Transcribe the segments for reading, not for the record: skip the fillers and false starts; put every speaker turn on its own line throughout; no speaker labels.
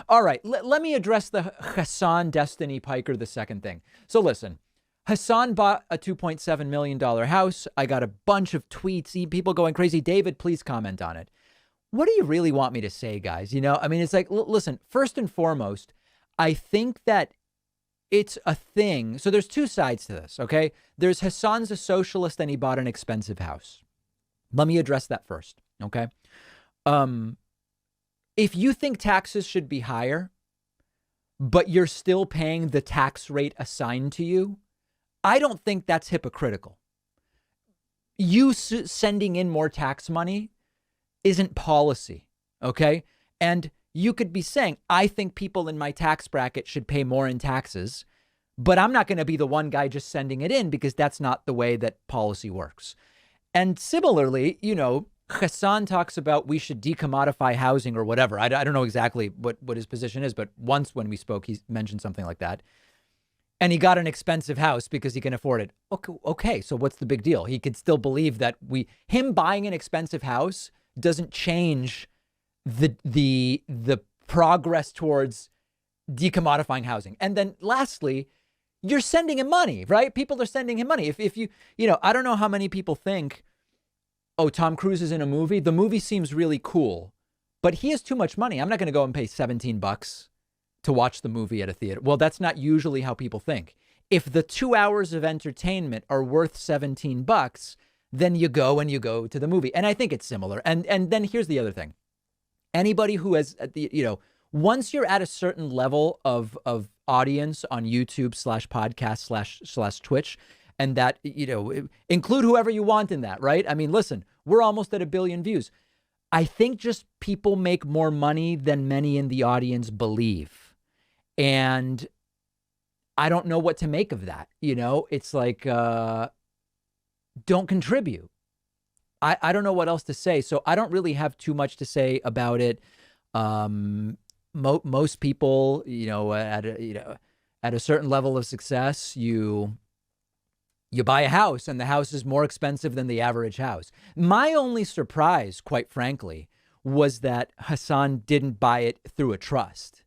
All right, let me address the Hasan Destiny Piker the second thing. So listen, Hasan bought a $2.7 million house. I got a bunch of tweets, people going crazy. David, please comment on it. What do you really want me to say, guys? You know, I mean, it's like, listen, first and foremost, I think that it's a thing. So there's two sides to this, okay? There's Hasan's a socialist and he bought an expensive house. Let me address that first, okay? If you think taxes should be higher, but you're still paying the tax rate assigned to you, I don't think that's hypocritical. You sending in more tax money isn't policy, okay? And you could be saying, I think people in my tax bracket should pay more in taxes, but I'm not going to be the one guy just sending it in because that's not the way that policy works. And similarly, you know, Hasan talks about we should decommodify housing or whatever. I don't know exactly what his position is, but once when we spoke, he mentioned something like that. And he got an expensive house because he can afford it. Okay, so what's the big deal? He could still believe that him buying an expensive house doesn't change the progress towards decommodifying housing. And then lastly, you're sending him money, right? People are sending him money. If you know, I don't know how many people think, oh, Tom Cruise is in a movie. The movie seems really cool, but he has too much money. I'm not going to go and pay $17 to watch the movie at a theater. Well, that's not usually how people think. If the 2 hours of entertainment are worth $17, then you go to the movie. And I think it's similar. And then here's the other thing. Anybody who has, once you're at a certain level of audience on YouTube /podcast / Twitch, and that, include whoever you want in that, right? I mean, listen, we're almost at 1 billion views. I think just people make more money than many in the audience believe. And I don't know what to make of that. It's like, don't contribute. I don't know what else to say. So I don't really have too much to say about it. Most people, at a certain level of success, you buy a house and the house is more expensive than the average house. My only surprise, quite frankly, was that Hasan didn't buy it through a trust.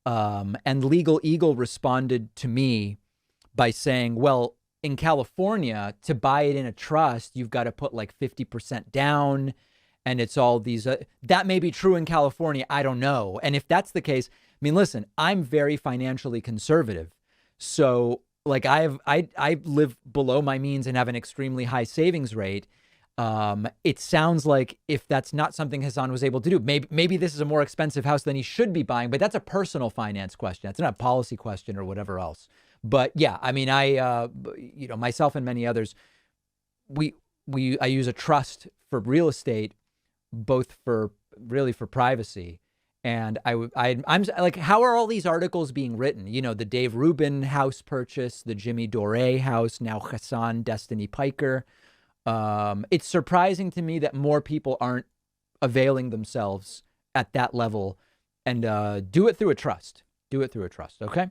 And Legal Eagle responded to me by saying, well, in California, to buy it in a trust, you've got to put like 50% down. And it's all these, that may be true in California. I don't know. And if that's the case, I mean, listen, I'm very financially conservative. So like I live below my means and have an extremely high savings rate. It sounds like if that's not something Hasan was able to do, maybe this is a more expensive house than he should be buying, but that's a personal finance question. It's not a policy question or whatever else. But yeah, I mean, myself and many others, I use a trust for real estate, both for privacy. And I'm like, how are all these articles being written? The Dave Rubin house purchase, the Jimmy Dore house, now Hasan Destiny Piker. It's surprising to me that more people aren't availing themselves at that level and do it through a trust. Okay.